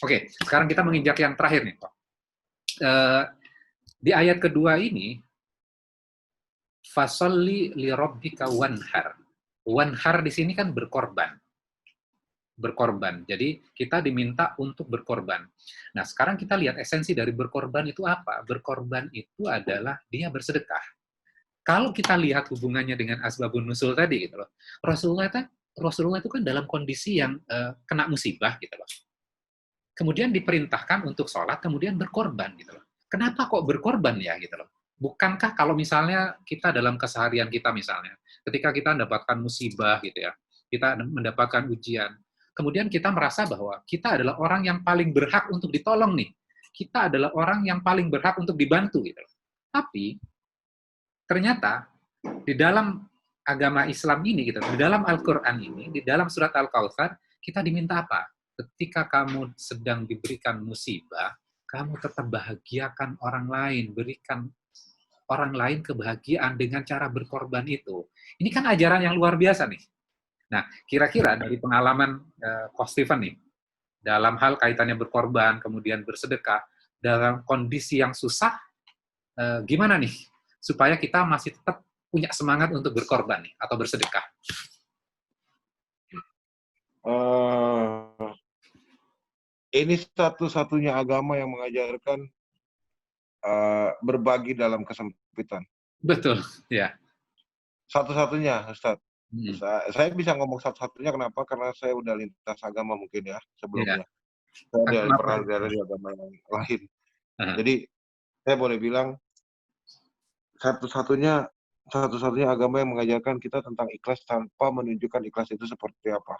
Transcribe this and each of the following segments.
Oke, sekarang kita menginjak yang terakhir nih, Pak. Di ayat kedua ini, fasolli li rabbika wanhar. Wanhar di sini kan berkorban. Berkorban. Jadi kita diminta untuk berkorban. Nah, sekarang kita lihat esensi dari berkorban itu apa? Berkorban itu adalah dia bersedekah. Kalau kita lihat hubungannya dengan asbabun nusul tadi gitu loh. Rasulullah itu kan dalam kondisi yang kena musibah gitu loh. Kemudian diperintahkan untuk sholat, kemudian berkorban gitu loh. Kenapa kok berkorban ya gitu loh? Bukankah kalau misalnya kita dalam keseharian kita misalnya, ketika kita mendapatkan musibah gitu ya, kita mendapatkan ujian, kemudian kita merasa bahwa kita adalah orang yang paling berhak untuk ditolong nih. Kita adalah orang yang paling berhak untuk dibantu gitu loh. Tapi ternyata di dalam agama Islam ini gitu, di dalam Al-Qur'an ini, di dalam surat Al-Kautsar kita diminta apa? Ketika kamu sedang diberikan musibah, kamu tetap bahagiakan orang lain, berikan orang lain kebahagiaan dengan cara berkorban itu. Ini kan ajaran yang luar biasa nih. Nah, kira-kira dari pengalaman Coach Steven nih, dalam hal kaitannya berkorban, kemudian bersedekah, dalam kondisi yang susah, gimana nih supaya kita masih tetap punya semangat untuk berkorban nih, atau bersedekah? Ini satu-satunya agama yang mengajarkan berbagi dalam kesempitan. Betul, ya. Satu-satunya, Ustadz. Saya bisa ngomong satu-satunya kenapa? Karena saya udah lintas agama mungkin ya sebelumnya. Saya pernah berada di agama yang lain. Jadi saya boleh bilang satu-satunya agama yang mengajarkan kita tentang ikhlas tanpa menunjukkan ikhlas itu seperti apa.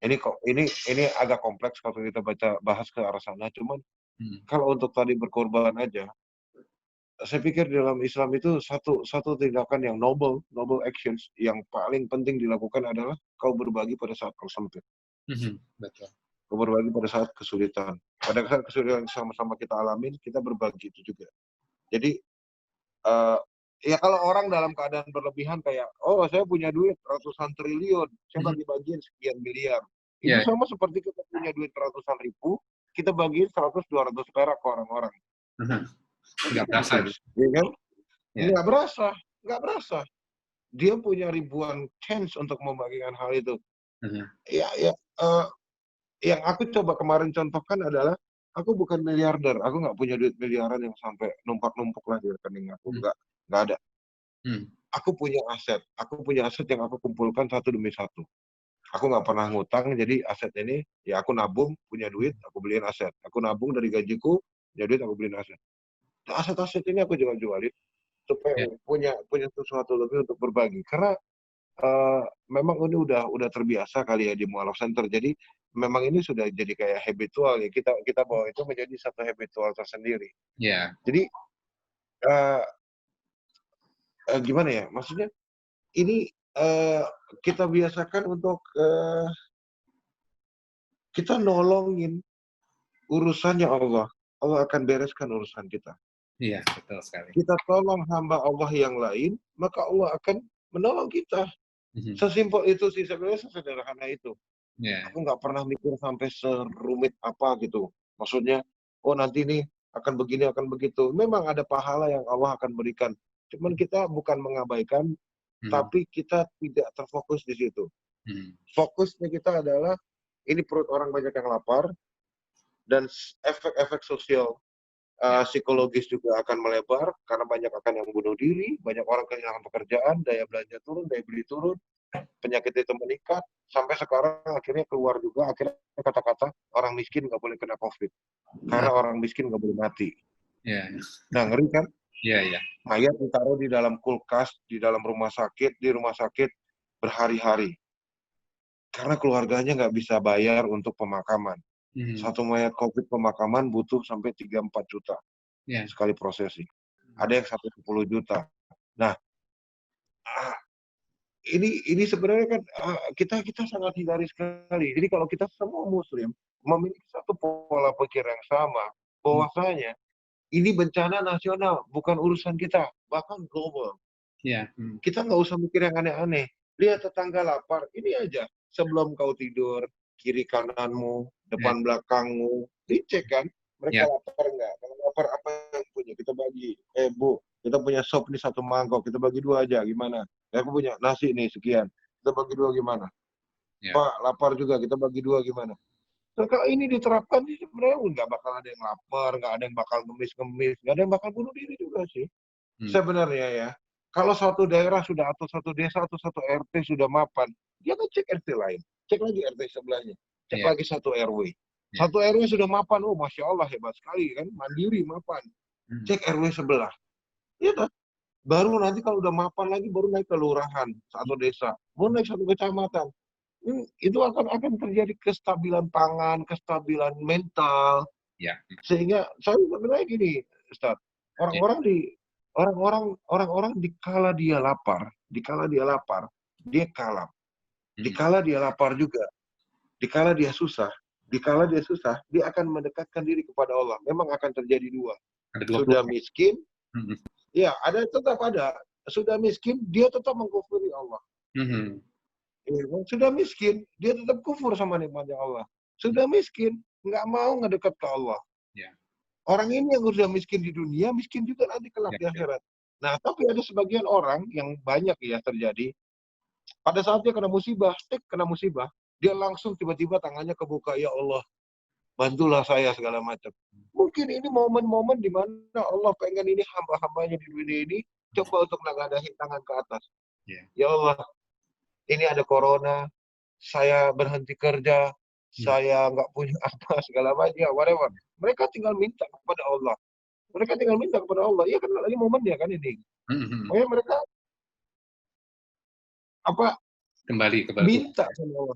Ini agak kompleks kalau kita bahas ke arah sana. Cuman kalau untuk tadi berkorban aja, saya pikir dalam Islam itu satu tindakan yang noble actions yang paling penting dilakukan adalah kau berbagi pada saat kau sempit. Betul. Kau berbagi pada saat kesulitan. Pada saat kesulitan yang sama-sama kita alamin, kita berbagi itu juga. Jadi ya kalau orang dalam keadaan berlebihan kayak, oh saya punya duit ratusan triliun, saya bagi-bagiin sekian miliar. Itu sama seperti kita punya duit ratusan ribu, kita bagiin 100-200 perak ke orang-orang. Nggak berasa. Ya kan? Nggak berasa. Dia punya ribuan chance untuk membagikan hal itu. Yang aku coba kemarin contohkan adalah, aku bukan miliarder, aku nggak punya duit miliaran yang sampai numpuk-numpuk lah di rekening aku, nggak ada. Aku punya aset yang aku kumpulkan satu demi satu. Aku nggak pernah ngutang, jadi aset ini ya aku nabung, punya duit, aku beliin aset. Aku nabung dari gajiku, punya duit, aku beliin aset. Nah, aset-aset ini aku jual-jualin supaya punya sesuatu lebih untuk berbagi. Karena memang ini udah terbiasa kali ya di mualaf center. Jadi memang ini sudah jadi kayak habitual ya. Kita bawa itu menjadi satu habitual tersendiri. Jadi gimana ya? Maksudnya ini kita biasakan untuk kita nolongin urusannya Allah. Allah akan bereskan urusan kita. Iya, betul sekali. Kita tolong hamba Allah yang lain, maka Allah akan menolong kita. Sesimpel itu sih, sebenarnya sesederhana itu. Aku nggak pernah mikir sampai serumit apa gitu. Maksudnya, oh nanti nih akan begini, akan begitu. Memang ada pahala yang Allah akan berikan. Cuman kita bukan mengabaikan, tapi kita tidak terfokus di situ. Fokusnya kita adalah, ini perut orang banyak yang lapar, dan efek-efek sosial psikologis juga akan melebar, karena banyak akan yang bunuh diri, banyak orang kehilangan pekerjaan, daya belanja turun, daya beli turun, penyakit itu meningkat, sampai sekarang akhirnya keluar juga akhirnya kata-kata orang miskin nggak boleh kena COVID, karena orang miskin nggak boleh mati. Nah, ngeri kan? Mayat ditaruh di dalam kulkas, di dalam rumah sakit, berhari-hari, karena keluarganya nggak bisa bayar untuk pemakaman. Satu mayat COVID pemakaman butuh sampai 3-4 juta sekali prosesi. Ada yang sampai 10 juta. Nah, ini sebenarnya kan kita sangat hindari sekali. Jadi kalau kita semua Muslim memiliki satu pola pikir yang sama, bahwasanya ini bencana nasional, bukan urusan kita, bahkan global. Kita nggak usah mikir yang aneh-aneh. Lihat tetangga lapar, ini aja. Sebelum kau tidur, kiri kananmu, depan belakangmu, dicek kan, mereka lapar nggak? Kalau lapar apa yang punya? Kita bagi, Bu, kita punya sop nih 1 mangkok, kita bagi 2 aja, gimana? Aku punya nasi nih sekian, kita bagi 2 gimana? Pak, lapar juga, kita bagi 2 gimana? Nah, kalau ini diterapkan sih sebenarnya nggak bakal ada yang lapar, nggak ada yang bakal ngemis-ngemis, nggak ada yang bakal bunuh diri juga sih. Sebenarnya ya, kalau suatu daerah sudah atau satu desa atau satu RT sudah mapan, dia kan cek RT lain, cek lagi RT sebelahnya, cek lagi satu RW. Satu RW sudah mapan, oh Masya Allah hebat sekali kan, mandiri mapan. Cek RW sebelah. Iya kan? Baru nanti kalau udah mapan lagi, baru naik ke kelurahan, satu desa, baru naik satu kecamatan. Itu akan terjadi kestabilan pangan, kestabilan mental. Sehingga saya sebenarnya gini, Ustaz, orang-orang dikala dia lapar, dia kalah. Dikala dia lapar juga, dikala dia susah, dia akan mendekatkan diri kepada Allah. Memang akan terjadi dua. Sudah miskin, ya tetap ada. Sudah miskin, dia tetap mengkufuri Allah. Sudah miskin, dia tetap kufur sama nikmatnya Allah. Sudah miskin, nggak mau ngedekat ke Allah. Orang ini yang sudah miskin di dunia, miskin juga nanti kelak di akhirat. Nah, tapi ada sebagian orang yang banyak ya terjadi, pada saat dia kena musibah, dia langsung tiba-tiba tangannya kebuka, ya Allah, bantulah saya segala macam. Mungkin ini momen-momen di mana Allah pengen ini hamba-hambanya di dunia ini, coba untuk nangadahin tangan ke atas. Ya Allah, ini ada corona, saya berhenti kerja, saya nggak punya apa, segala macam, whatever. Mereka tinggal minta kepada Allah. Iya kan, ini momennya kan ini. Makanya mereka kembali minta sama Allah.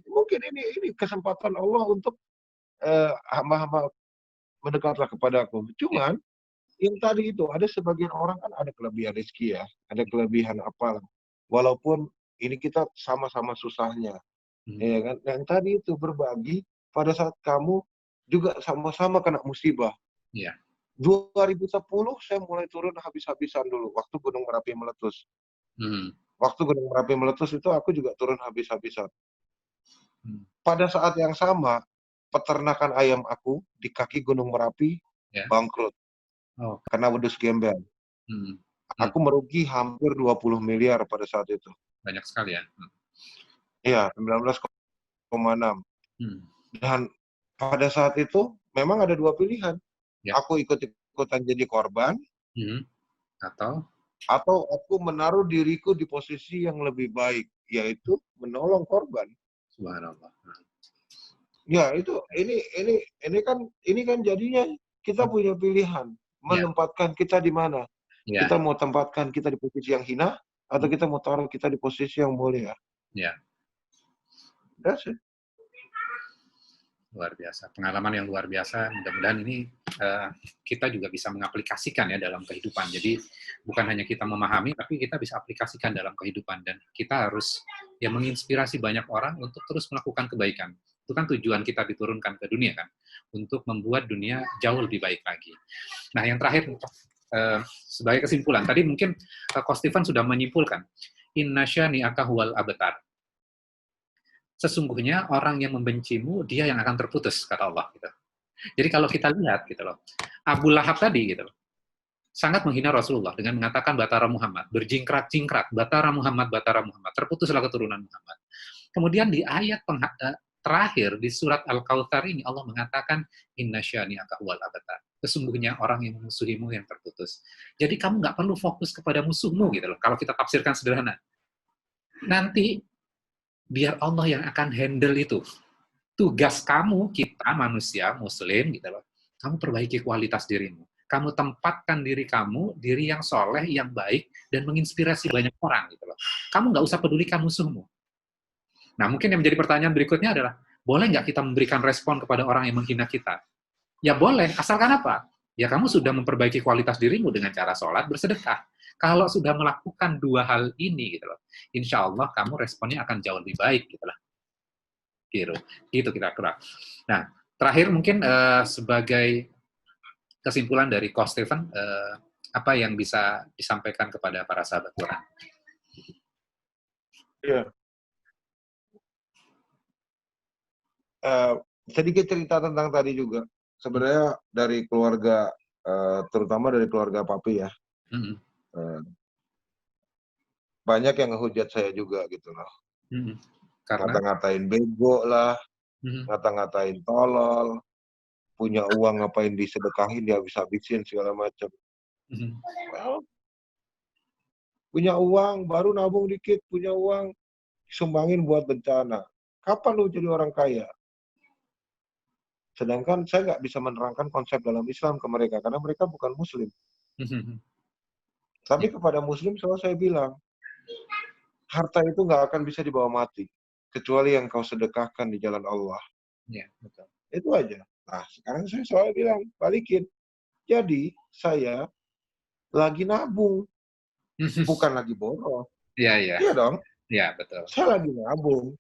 Mungkin ini kesempatan Allah untuk hamba-hamba mendekatlah kepadaku. Cuman yang tadi itu ada sebagian orang kan ada kelebihan rezeki ya, ada kelebihan apa. Walaupun ini kita sama-sama susahnya. Ya kan? Yang tadi itu berbagi pada saat kamu juga sama-sama kena musibah. 2010 saya mulai turun habis-habisan dulu waktu Gunung Merapi meletus. Waktu Gunung Merapi meletus itu aku juga turun habis-habisan. Pada saat yang sama, peternakan ayam aku di kaki Gunung Merapi bangkrut. Karena wedus gembel. Aku merugi hampir 20 miliar pada saat itu. Banyak sekali ya. Iya, 19,6. Dan pada saat itu memang ada dua pilihan. Aku ikut-ikutan jadi korban, atau aku menaruh diriku di posisi yang lebih baik, yaitu menolong korban. Subhanallah. Ya itu ini kan jadinya kita punya pilihan menempatkan kita di mana. Kita mau tempatkan kita di posisi yang hina atau kita mau taruh kita di posisi yang mulia. That's it. Luar biasa, pengalaman yang luar biasa. Mudah-mudahan ini kita juga bisa mengaplikasikan ya dalam kehidupan. Jadi bukan hanya kita memahami, tapi kita bisa aplikasikan dalam kehidupan. Dan kita harus ya menginspirasi banyak orang untuk terus melakukan kebaikan. Itu kan tujuan kita diturunkan ke dunia kan, untuk membuat dunia jauh lebih baik lagi. Nah yang terakhir, sebagai kesimpulan, tadi mungkin Coach Stephen sudah menyimpulkan, inna syani'aka huwal abtar. Sesungguhnya orang yang membencimu, dia yang akan terputus, kata Allah. Gitu. Jadi kalau kita lihat, gitu loh, Abu Lahab tadi, gitu loh, sangat menghina Rasulullah dengan mengatakan Batara Muhammad, berjingkrak-jingkrak, Batara Muhammad, terputuslah keturunan Muhammad. Kemudian di ayat terakhir, di surat Al-Kautsar ini, Allah mengatakan, inna syani'aka huwal abtar. Sesungguhnya orang yang memusuhimu yang terputus. Jadi kamu nggak perlu fokus kepada musuhmu, gitu loh, kalau kita tafsirkan sederhana. Nanti, biar Allah yang akan handle itu. Tugas kamu, kita manusia, muslim, gitu loh, kamu perbaiki kualitas dirimu. Kamu tempatkan diri kamu, diri yang soleh, yang baik, dan menginspirasi banyak orang. Gitu loh. Kamu nggak usah pedulikan musuhmu. Nah, mungkin yang menjadi pertanyaan berikutnya adalah, boleh nggak kita memberikan respon kepada orang yang menghina kita? Ya boleh, asalkan apa? Ya kamu sudah memperbaiki kualitas dirimu dengan cara sholat, bersedekah. Kalau sudah melakukan dua hal ini, gitu loh, insya Allah kamu responnya akan jauh lebih baik, gitu lah. Gitu kira-kira. Nah, terakhir mungkin sebagai kesimpulan dari Coach Stephen, apa yang bisa disampaikan kepada para sahabat Quran? Ya. sedikit cerita tentang tadi juga. Sebenarnya dari keluarga, terutama dari keluarga papi ya, banyak yang ngehujat saya juga gitu loh. Karena? Ngata-ngatain bego lah, ngata-ngatain tolol, punya uang ngapain disedekahin, dihabis-habisin segala macam. Well, punya uang, baru nabung dikit, punya uang, sumbangin buat bencana. Kapan lu jadi orang kaya? Sedangkan saya nggak bisa menerangkan konsep dalam Islam ke mereka, karena mereka bukan Muslim. Tapi kepada Muslim selalu saya bilang, harta itu nggak akan bisa dibawa mati, kecuali yang kau sedekahkan di jalan Allah. Ya, betul. Itu aja. Nah, sekarang saya selalu bilang, balikin. Jadi, saya lagi nabung, bukan lagi boros. Iya. Iya dong? Iya, betul. Saya lagi nabung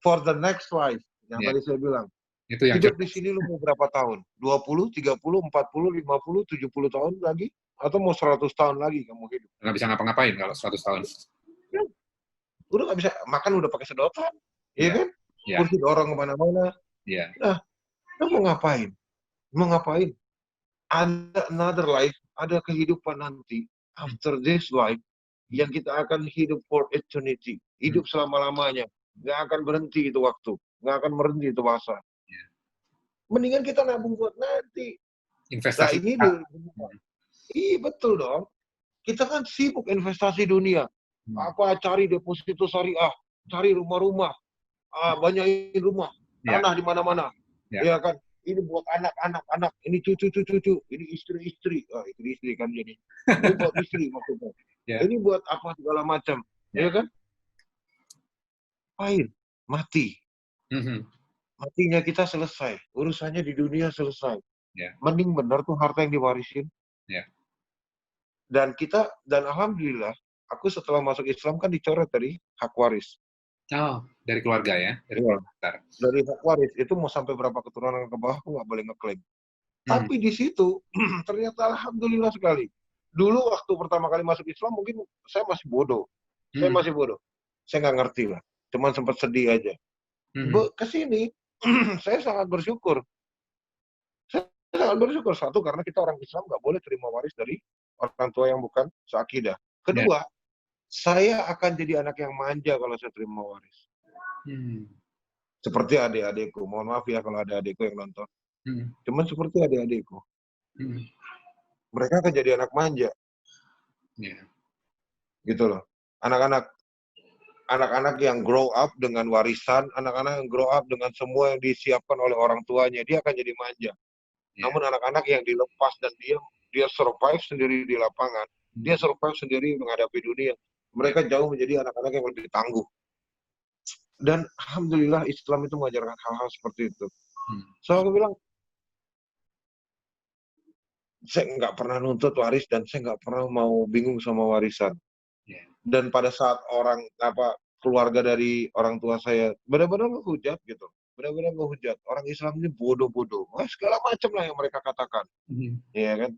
for the next life. Yang tadi saya bilang. Itu yang hidup di sini lu mau berapa tahun? 20, 30, 40, 50, 70 tahun lagi? Atau mau 100 tahun lagi kamu hidup? Nggak bisa ngapa-ngapain kalau 100 tahun. Ya, udah nggak bisa makan, udah pakai sedotan. Iya kan? Ya. Kursi dorong kemana-mana. Iya. Nah, lu mau ngapain? Mau ngapain? Ada another life, ada kehidupan nanti. After this life, yang kita akan hidup for eternity. Hidup selama-lamanya. Nggak akan berhenti itu waktu. Nggak akan berhenti itu masa. Mendingan kita nabung buat nanti. Investasi. Nah, iya betul dong. Kita kan sibuk investasi dunia. Apa cari deposito syariah, cari rumah-rumah, banyakin rumah, tanah di mana-mana. Ya kan? Ini buat anak-anak, ini cucu-cucu, ini istri-istri. Istri-istri kan jadi. Ini buat istri maksudnya. Ini buat apa segala macam. Ya kan? Air, mati. Matinya kita selesai. Urusannya di dunia selesai. Mending benar tuh harta yang diwarisin. Dan alhamdulillah, aku setelah masuk Islam kan dicoret dari hak waris. Oh, dari keluarga ya? Dari hak waris, itu mau sampai berapa keturunan ke bawah, aku nggak boleh ngeklaim. Tapi di situ, ternyata alhamdulillah sekali. Dulu waktu pertama kali masuk Islam, mungkin saya masih bodoh. Saya nggak ngerti lah. Cuman sempat sedih aja. Kesini, saya sangat bersyukur. Satu, karena kita orang Islam nggak boleh terima waris dari orang tua yang bukan seakidah. Kedua, saya akan jadi anak yang manja kalau saya terima waris. Seperti adik-adikku. Mohon maaf ya kalau ada adikku yang nonton. Cuman seperti adik-adikku. Mereka akan jadi anak manja. Gitu loh. Anak-anak yang grow up dengan warisan, anak-anak yang grow up dengan semua yang disiapkan oleh orang tuanya, dia akan jadi manja. Namun anak-anak yang dilepas dan dia survive sendiri di lapangan, dia survive sendiri menghadapi dunia, mereka jauh menjadi anak-anak yang lebih tangguh. Dan alhamdulillah Islam itu mengajarkan hal-hal seperti itu. So aku bilang, saya nggak pernah nuntut waris dan saya nggak pernah mau bingung sama warisan. Dan pada saat keluarga dari orang tua saya benar-benar ngehujat gitu, benar-benar ngehujat, orang Islam ini bodoh-bodoh, segala macam lah yang mereka katakan, ya kan?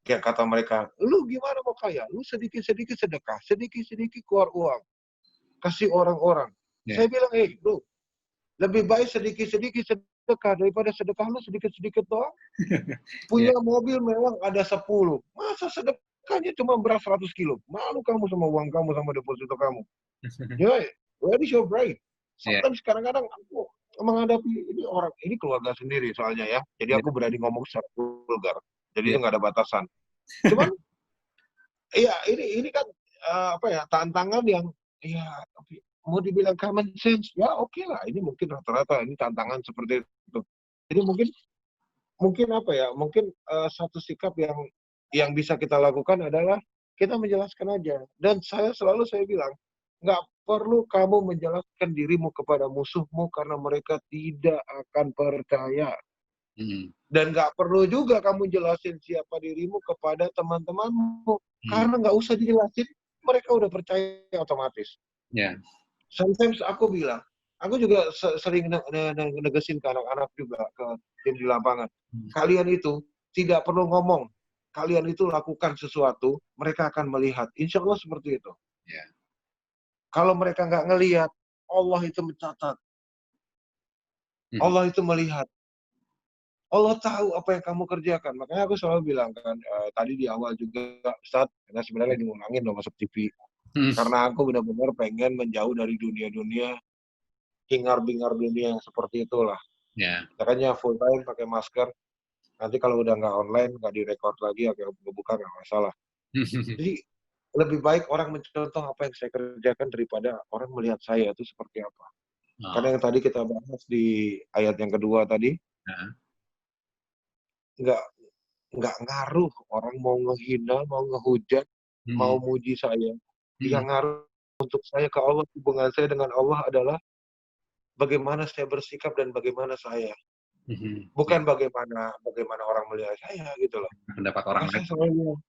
Kayak kata mereka, lu gimana mau kaya? Lu sedikit-sedikit sedekah, sedikit-sedikit keluar uang, kasih orang-orang. Saya bilang, bro, lebih baik sedikit-sedikit sedekah daripada sedekah lu sedikit-sedikit doang. Punya mobil mewah ada 10. Masa sedekahnya cuma beras 100 kilo? Malu kamu sama uang kamu, sama deposito kamu. Where is your brain? Sometimes kadang-kadang aku menghadapi ini keluarga sendiri soalnya ya. Jadi aku berani ngomong secara vulgar. Jadi itu nggak ada batasan. Cuman, ya ini kan tantangan yang mau dibilang common sense, ya oke lah. Ini mungkin rata-rata ini tantangan seperti itu. Jadi mungkin satu sikap yang bisa kita lakukan adalah kita menjelaskan aja. Dan saya bilang, nggak perlu kamu menjelaskan dirimu kepada musuhmu karena mereka tidak akan percaya. Dan nggak perlu juga kamu jelasin siapa dirimu kepada teman-temanmu karena nggak usah dijelasin, mereka udah percaya otomatis. Sometimes aku juga sering negesin ke anak-anak juga, ke tim di lapangan. Kalian itu tidak perlu ngomong. Kalian itu lakukan sesuatu, mereka akan melihat. Insya Allah seperti itu. Kalau mereka nggak ngelihat, Allah itu mencatat. Allah itu melihat. Allah tahu apa yang kamu kerjakan. Makanya aku selalu bilang kan, tadi di awal juga, Ustadz, karena sebenarnya lagi ngulangin loh masuk TV. Karena aku benar-benar pengen menjauh dari dunia-dunia, hingar-bingar dunia yang seperti itulah. Makanya full time pakai masker. Nanti kalau udah nggak online, nggak direkord lagi, agak buka nggak masalah. Jadi lebih baik orang mencontoh apa yang saya kerjakan daripada orang melihat saya itu seperti apa. Karena yang tadi kita bahas di ayat yang kedua tadi, nggak ngaruh orang mau ngehina, mau ngehujat, mau muji saya. Yang ngaruh untuk saya ke Allah, hubungan saya dengan Allah adalah bagaimana saya bersikap dan bagaimana saya. Bukan bagaimana orang melihat saya gitu loh. Pendapat orang lain. Saya selalu bilang,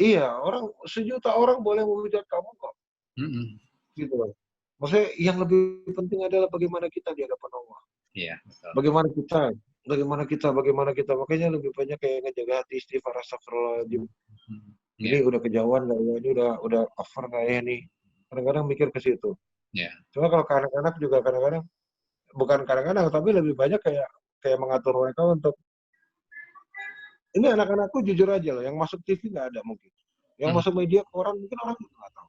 iya, orang sejuta orang boleh menghujat kamu kok. Gitu loh. Maksudnya yang lebih penting adalah bagaimana kita di hadapan Allah. Iya, betul. Bagaimana kita. Makanya lebih banyak kayak ngejaga hati, istighfar, astagfirullahaladzim. Ini udah kejauhan nggak ya? Ini udah over nggak ya nih? Kadang-kadang mikir ke situ. Cuma kalau ke anak-anak juga kadang-kadang, bukan kadang-kadang, tapi lebih banyak kayak mengatur mereka untuk, ini anak-anakku jujur aja loh, yang masuk TV nggak ada mungkin. Yang masuk media koran mungkin orang juga nggak tahu.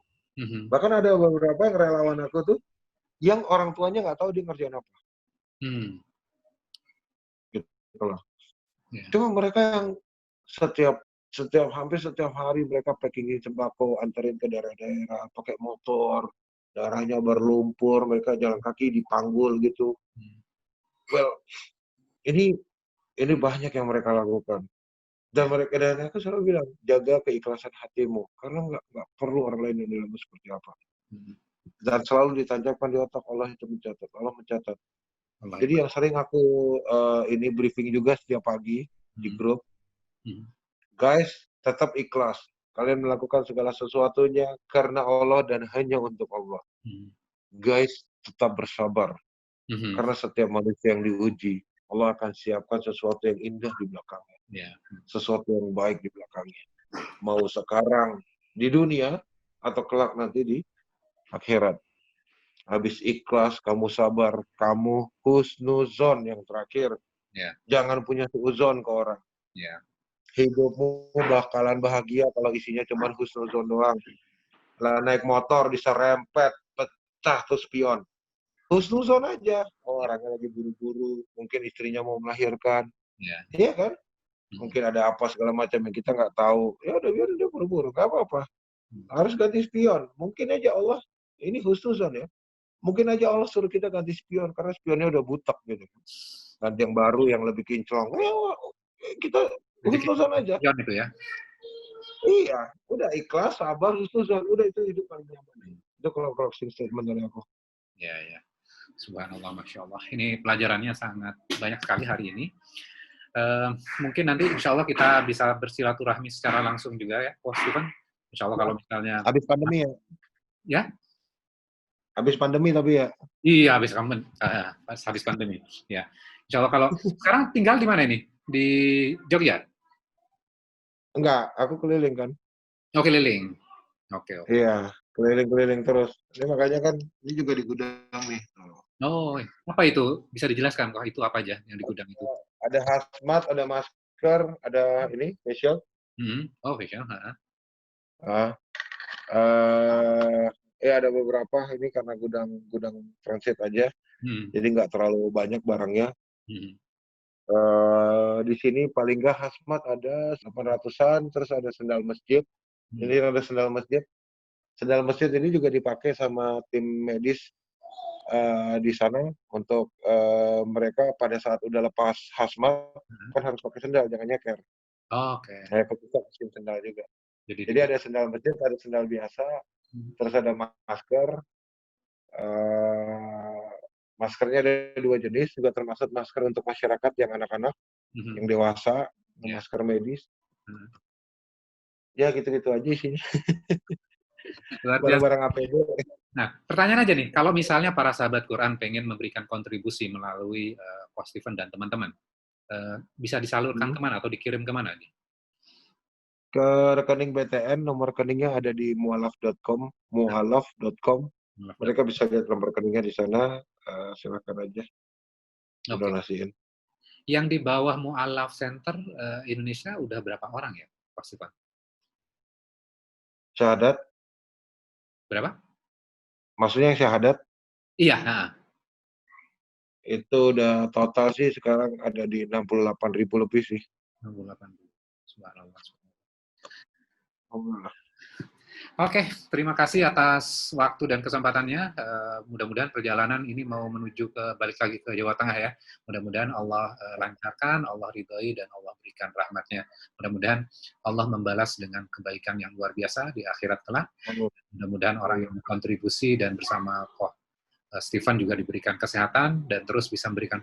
Bahkan ada beberapa yang relawan aku tuh, yang orang tuanya nggak tahu dia ngerjain apa. Gitu loh. Cuma mereka yang hampir setiap hari mereka packingin sembako, anterin ke daerah-daerah, pakai motor, darahnya berlumpur, mereka jalan kaki dipanggul gitu. Well, ini banyak yang mereka lakukan. Dan aku selalu bilang, jaga keikhlasan hatimu, karena nggak perlu orang lain yang nilaimu seperti apa. Dan selalu ditancapkan di otak, Allah itu mencatat, Allah mencatat. Jadi yang sering aku ini briefing juga setiap pagi di grup, guys, tetap ikhlas. Kalian melakukan segala sesuatunya karena Allah dan hanya untuk Allah. Guys, tetap bersabar. Karena setiap manusia yang diuji, Allah akan siapkan sesuatu yang indah di belakangnya. Sesuatu yang baik di belakangnya. Mau sekarang di dunia, atau kelak nanti di akhirat. Habis ikhlas, kamu sabar, kamu husnuzon yang terakhir. Jangan punya suuzon ke orang. Hidupmu bakalan bahagia kalau isinya cuma husnuzon doang. Lah naik motor diserempet, pecah tuh spion. Husnuzon aja. Orangnya lagi buru-buru, mungkin istrinya mau melahirkan. Iya kan? Mungkin ada apa segala macam yang kita nggak tahu. Ya udah biar dia buru-buru, nggak apa-apa. Harus ganti spion. Mungkin aja Allah, ini husnuzon ya. Mungkin aja Allah suruh kita ganti spion karena spionnya udah butek gitu. Ganti yang baru yang lebih kinclong. Kita husnuzon aja. Itu ya. Iya, udah ikhlas, sabar, husnuzon, udah itu hidup paling nyaman. Itu kalau closing statement dari aku. Ya. Subhanallah, Masya Allah. Ini pelajarannya sangat banyak sekali hari ini. Mungkin nanti insya Allah kita bisa bersilaturahmi secara langsung juga ya, Coach Stephen. Insya Allah kalau misalnya... Habis pandemi ya? Ya? Habis pandemi tapi ya? Iya, habis pandemi. Ya. Insya Allah kalau... Sekarang tinggal di mana ini? Di Jogja? Enggak, aku keliling kan. Oh, keliling. Oke. Iya, keliling-keliling terus. Ini makanya kan, ini juga di gudang nih. Oh, apa itu? Bisa dijelaskan kok itu apa aja yang di gudang itu? Ada hazmat, ada masker, ada ini facial. Oh, facial. Ada beberapa ini karena gudang transit aja, jadi nggak terlalu banyak barangnya. Di sini paling nggak hazmat ada 800-an, terus ada sendal masjid. Ini ada sendal masjid. Sendal masjid ini juga dipakai sama tim medis di sana untuk mereka pada saat udah lepas hazmat kan harus pakai sendal, jangan nyeker. Oke. Saya pakai sendal juga. Jadi ada sendal masjid, ada sendal biasa, terus ada masker. Maskernya ada 2 jenis, juga termasuk masker untuk masyarakat yang anak-anak, yang dewasa, masker medis. Ya gitu-gitu aja sih. Barang-barang APD. Nah, pertanyaan aja nih, kalau misalnya para sahabat Quran pengen memberikan kontribusi melalui Coach Stephen dan teman-teman, bisa disalurkan kemana atau dikirim kemana nih? Ke rekening BTN, nomor rekeningnya ada di mualaf.com. Mereka bisa lihat nomor rekeningnya di sana, silakan aja. Oke. donasiin. Yang di bawah Mu'allaf Center Indonesia udah berapa orang ya, Pak Stefan? Syahadat? Berapa? Maksudnya yang syahadat? Iya, heeh. Itu udah total sih sekarang ada di 68.000 lebih sih. 68.000. Subhanallah. Alhamdulillah. Oke, terima kasih atas waktu dan kesempatannya. Mudah-mudahan perjalanan ini mau menuju balik lagi ke Jawa Tengah ya. Mudah-mudahan Allah lancarkan, Allah ridhoi, dan Allah berikan rahmatnya. Mudah-mudahan Allah membalas dengan kebaikan yang luar biasa di akhirat kelak. Mudah-mudahan orang yang berkontribusi dan bersama Stefan juga diberikan kesehatan dan terus bisa memberikan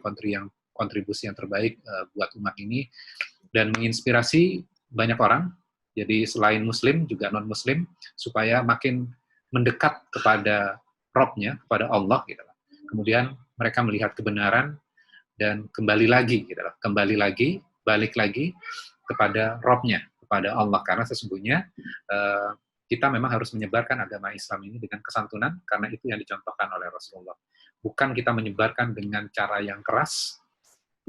kontribusi yang terbaik buat umat ini dan menginspirasi banyak orang. Jadi selain Muslim juga non-Muslim supaya makin mendekat kepada Robnya, kepada Allah gitu. Kemudian mereka melihat kebenaran dan kembali lagi gitu. Balik lagi kepada Robnya, kepada Allah, karena sesungguhnya kita memang harus menyebarkan agama Islam ini dengan kesantunan, karena itu yang dicontohkan oleh Rasulullah. Bukan kita menyebarkan dengan cara yang keras,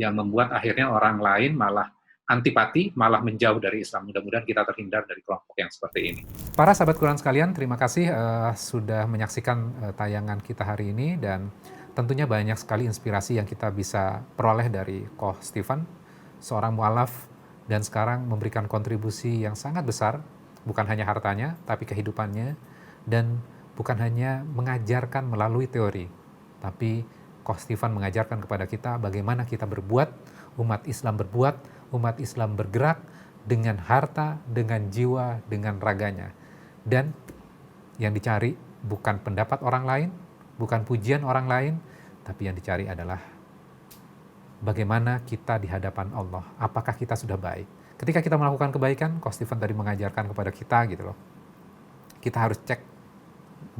yang membuat akhirnya orang lain malah antipati, malah menjauh dari Islam. Mudah-mudahan kita terhindar dari kelompok yang seperti ini. Para sahabat Quran sekalian, terima kasih sudah menyaksikan tayangan kita hari ini, dan tentunya banyak sekali inspirasi yang kita bisa peroleh dari Koh Stefan, seorang mu'alaf, dan sekarang memberikan kontribusi yang sangat besar, bukan hanya hartanya, tapi kehidupannya, dan bukan hanya mengajarkan melalui teori, tapi Koh Stefan mengajarkan kepada kita bagaimana kita berbuat, umat Islam berbuat, umat Islam bergerak dengan harta, dengan jiwa, dengan raganya. Dan yang dicari bukan pendapat orang lain, bukan pujian orang lain, tapi yang dicari adalah bagaimana kita di hadapan Allah. Apakah kita sudah baik? Ketika kita melakukan kebaikan, Koh Stefan tadi mengajarkan kepada kita gitu loh. Kita harus cek,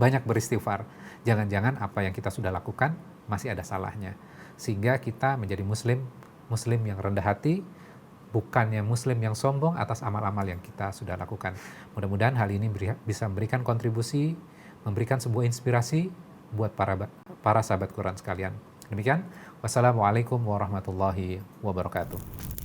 banyak beristighfar. Jangan-jangan apa yang kita sudah lakukan masih ada salahnya. Sehingga kita menjadi muslim yang rendah hati, bukannya muslim yang sombong atas amal-amal yang kita sudah lakukan. Mudah-mudahan hal ini bisa memberikan kontribusi, memberikan sebuah inspirasi buat para sahabat Quran sekalian. Demikian, wassalamualaikum warahmatullahi wabarakatuh.